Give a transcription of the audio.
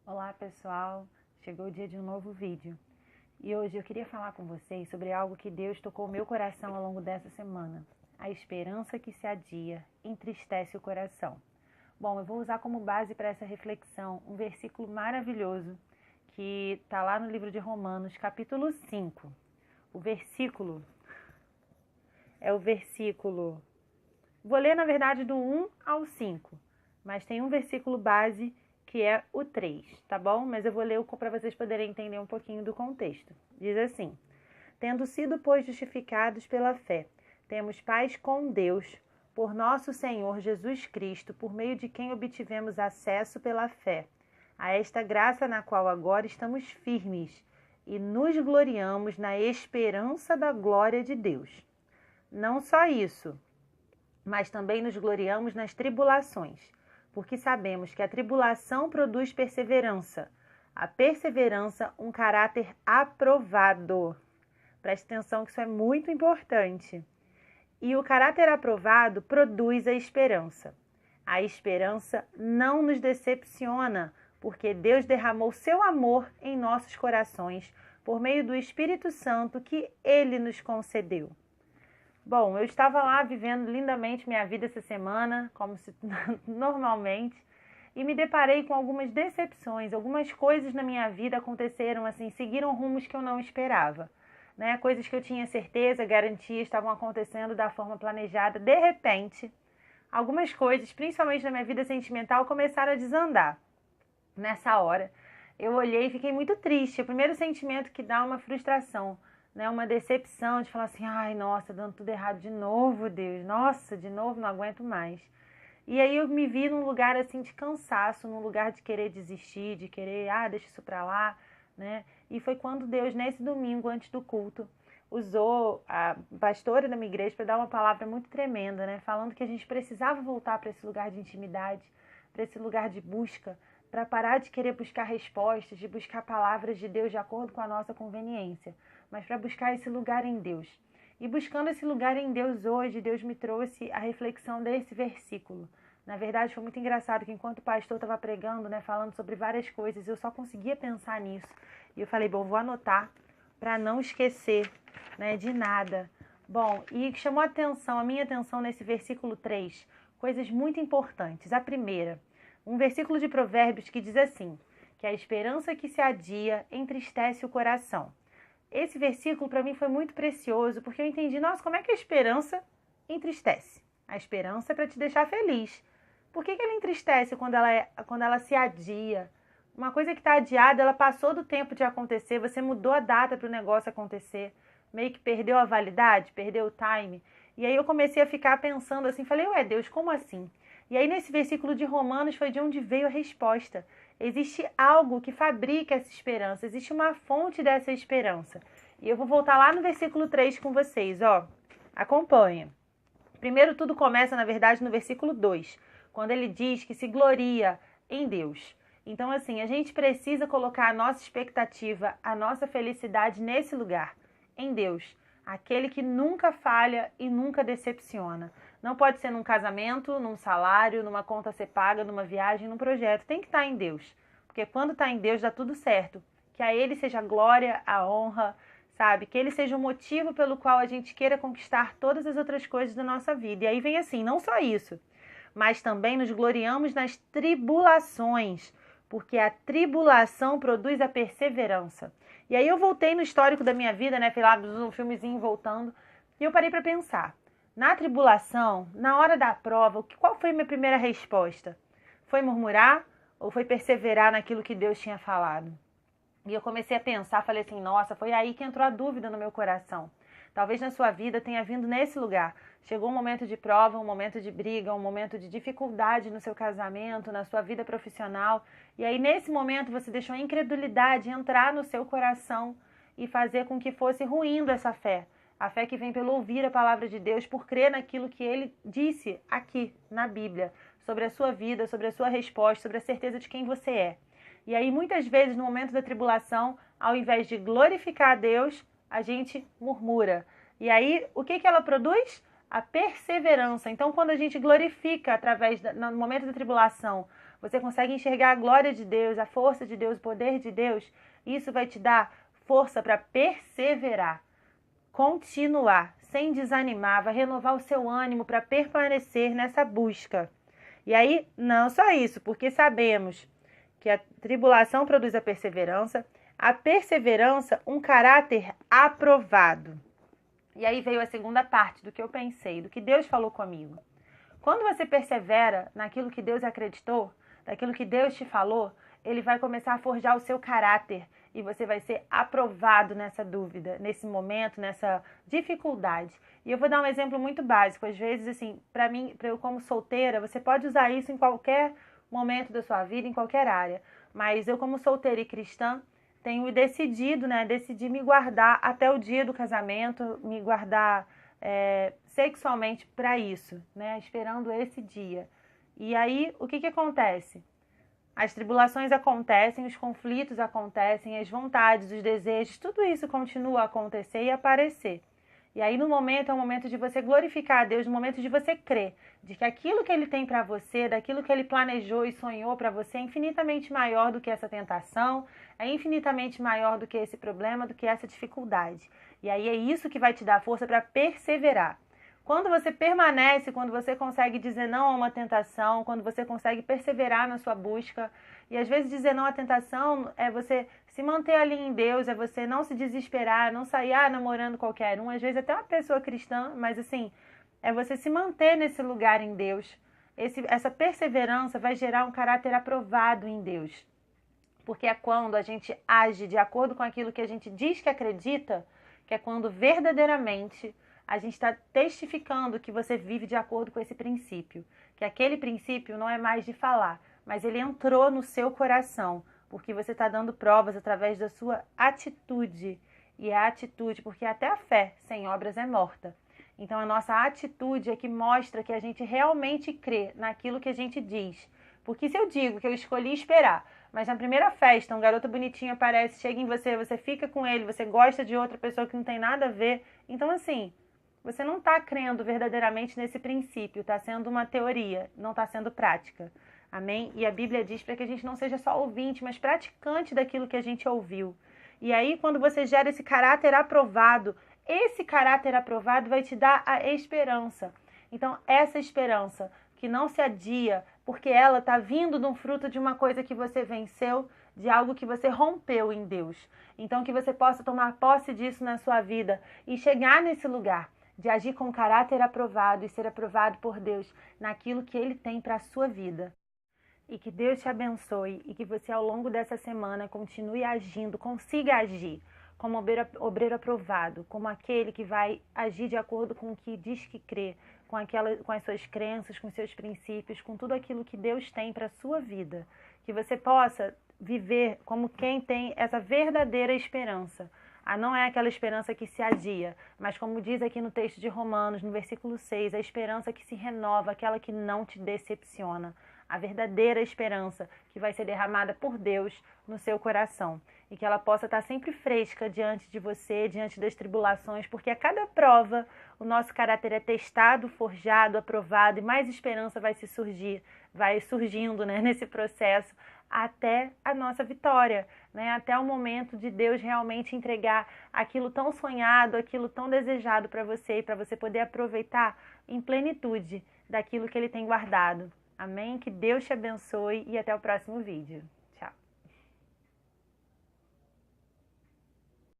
Olá pessoal, chegou o dia de um novo vídeo e hoje eu queria falar com vocês sobre algo que Deus tocou meu coração ao longo dessa semana. A esperança que se adia entristece o coração. Bom, eu vou usar como base para essa reflexão um versículo maravilhoso que está lá no livro de Romanos, capítulo 5. O versículo é o versículo... Vou ler, na verdade, do 1 ao 5, mas tem um versículo base que é o 3, tá bom? Mas eu vou ler para vocês poderem entender um pouquinho do contexto. Diz assim: Tendo sido, pois, justificados pela fé, temos paz com Deus, por nosso Senhor Jesus Cristo, por meio de quem obtivemos acesso pela fé, a esta graça na qual agora estamos firmes e nos gloriamos na esperança da glória de Deus. Não só isso, mas também nos gloriamos nas tribulações, porque sabemos que a tribulação produz perseverança, a perseverança um caráter aprovado. Preste atenção que isso é muito importante. E o caráter aprovado produz a esperança. A esperança não nos decepciona, porque Deus derramou seu amor em nossos corações por meio do Espírito Santo que Ele nos concedeu. Bom, eu estava lá vivendo lindamente minha vida essa semana, como se normalmente, e me deparei com algumas decepções. Algumas coisas na minha vida aconteceram assim, seguiram rumos que eu não esperava, né? Coisas que eu tinha certeza, garantia, estavam acontecendo da forma planejada. De repente, algumas coisas, principalmente na minha vida sentimental, começaram a desandar. Nessa hora, eu olhei e fiquei muito triste. O primeiro sentimento que dá uma frustração, né, uma decepção de falar assim, ai, nossa, dando tudo errado de novo, Deus, nossa, de novo, não aguento mais. E aí eu me vi num lugar assim de cansaço, num lugar de querer desistir, de querer, deixa isso pra lá, né? E foi quando Deus, nesse domingo, antes do culto, usou a pastora da minha igreja para dar uma palavra muito tremenda, né? Falando que a gente precisava voltar para esse lugar de intimidade, para esse lugar de busca, para parar de querer buscar respostas, de buscar palavras de Deus de acordo com a nossa conveniência, mas para buscar esse lugar em Deus. E buscando esse lugar em Deus hoje, Deus me trouxe a reflexão desse versículo. Na verdade, foi muito engraçado que enquanto o pastor estava pregando, né, falando sobre várias coisas, eu só conseguia pensar nisso. E eu falei, bom, vou anotar para não esquecer, né, de nada. Bom, e chamou a minha atenção nesse versículo 3, coisas muito importantes. A primeira, um versículo de Provérbios que diz assim, que a esperança que se adia entristece o coração. Esse versículo para mim foi muito precioso, porque eu entendi, nossa, como é que a esperança entristece? A esperança é para te deixar feliz. Por que ela entristece quando ela se adia? Uma coisa que está adiada, ela passou do tempo de acontecer, você mudou a data para o negócio acontecer, meio que perdeu a validade, perdeu o time. E aí eu comecei a ficar pensando assim, falei, ué, Deus, como assim? E aí nesse versículo de Romanos foi de onde veio a resposta. Existe algo que fabrica essa esperança, existe uma fonte dessa esperança. E eu vou voltar lá no versículo 3 com vocês, ó. Acompanha. Primeiro tudo começa, na verdade, no versículo 2, quando ele diz que se gloria em Deus. Então, assim, a gente precisa colocar a nossa expectativa, a nossa felicidade nesse lugar, em Deus. Aquele que nunca falha e nunca decepciona. Não pode ser num casamento, num salário, numa conta a ser paga, numa viagem, num projeto. Tem que estar em Deus. Porque quando está em Deus, dá tudo certo. Que a Ele seja a glória, a honra, sabe? Que Ele seja o motivo pelo qual a gente queira conquistar todas as outras coisas da nossa vida. E aí vem assim, não só isso, mas também nos gloriamos nas tribulações, porque a tribulação produz a perseverança. E aí eu voltei no histórico da minha vida, né? Fui lá no filmezinho voltando, e eu parei para pensar. Na tribulação, na hora da prova, qual foi a minha primeira resposta? Foi murmurar ou foi perseverar naquilo que Deus tinha falado? E eu comecei a pensar, falei assim, nossa, foi aí que entrou a dúvida no meu coração. Talvez na sua vida tenha vindo nesse lugar. Chegou um momento de prova, um momento de briga, um momento de dificuldade no seu casamento, na sua vida profissional. E aí nesse momento você deixou a incredulidade entrar no seu coração e fazer com que fosse ruindo essa fé. A fé que vem pelo ouvir a palavra de Deus, por crer naquilo que Ele disse aqui na Bíblia, sobre a sua vida, sobre a sua resposta, sobre a certeza de quem você é. E aí muitas vezes no momento da tribulação, ao invés de glorificar a Deus, a gente murmura. E aí o que ela produz? A perseverança. Então quando a gente glorifica no momento da tribulação, você consegue enxergar a glória de Deus, a força de Deus, o poder de Deus, isso vai te dar força para perseverar, continuar, sem desanimar, vai renovar o seu ânimo para permanecer nessa busca. E aí, não só isso, porque sabemos que a tribulação produz a perseverança um caráter aprovado. E aí veio a segunda parte do que eu pensei, do que Deus falou comigo. Quando você persevera naquilo que Deus acreditou, daquilo que Deus te falou, Ele vai começar a forjar o seu caráter e você vai ser aprovado nessa dúvida, nesse momento, nessa dificuldade. E eu vou dar um exemplo muito básico. Às vezes, assim, para mim, eu como solteira, você pode usar isso em qualquer momento da sua vida, em qualquer área. Mas eu como solteira e cristã, tenho decidido, decidi me guardar até o dia do casamento, me guardar sexualmente para isso, esperando esse dia. E aí, o que acontece? As tribulações acontecem, os conflitos acontecem, as vontades, os desejos, tudo isso continua a acontecer e aparecer. E aí no momento é o momento de você glorificar a Deus, no momento de você crer, de que aquilo que Ele tem para você, daquilo que Ele planejou e sonhou para você é infinitamente maior do que essa tentação, é infinitamente maior do que esse problema, do que essa dificuldade. E aí é isso que vai te dar força para perseverar. Quando você permanece, quando você consegue dizer não a uma tentação, quando você consegue perseverar na sua busca, e às vezes dizer não à tentação é você se manter ali em Deus, é você não se desesperar, não sair namorando qualquer um, às vezes até uma pessoa cristã, mas assim, é você se manter nesse lugar em Deus. Essa perseverança vai gerar um caráter aprovado em Deus. Porque é quando a gente age de acordo com aquilo que a gente diz que acredita, que é quando verdadeiramente a gente está testificando que você vive de acordo com esse princípio. Que aquele princípio não é mais de falar, mas ele entrou no seu coração, porque você está dando provas através da sua atitude. E a atitude, porque até a fé sem obras é morta. Então a nossa atitude é que mostra que a gente realmente crê naquilo que a gente diz. Porque se eu digo que eu escolhi esperar, mas na primeira festa um garoto bonitinho aparece, chega em você, você fica com ele, você gosta de outra pessoa que não tem nada a ver, então assim, você não está crendo verdadeiramente nesse princípio, está sendo uma teoria, não está sendo prática. Amém? E a Bíblia diz para que a gente não seja só ouvinte, mas praticante daquilo que a gente ouviu. E aí, quando você gera esse caráter aprovado, esse caráter aprovado vai te dar a esperança. Então, essa esperança que não se adia, porque ela está vindo de um fruto de uma coisa que você venceu, de algo que você rompeu em Deus. Então, que você possa tomar posse disso na sua vida e chegar nesse lugar de agir com caráter aprovado e ser aprovado por Deus naquilo que Ele tem para a sua vida. E que Deus te abençoe e que você ao longo dessa semana continue agindo, consiga agir como obreiro aprovado, como aquele que vai agir de acordo com o que diz que crê, com as suas crenças, com os seus princípios, com tudo aquilo que Deus tem para a sua vida. Que você possa viver como quem tem essa verdadeira esperança. Não é aquela esperança que se adia, mas como diz aqui no texto de Romanos, no versículo 6, a esperança que se renova, aquela que não te decepciona. A verdadeira esperança que vai ser derramada por Deus no seu coração. E que ela possa estar sempre fresca diante de você, diante das tribulações, porque a cada prova o nosso caráter é testado, forjado, aprovado, e mais esperança vai surgindo nesse processo até a nossa vitória, até o momento de Deus realmente entregar aquilo tão sonhado, aquilo tão desejado para você, e para você poder aproveitar em plenitude daquilo que Ele tem guardado. Amém? Que Deus te abençoe e até o próximo vídeo.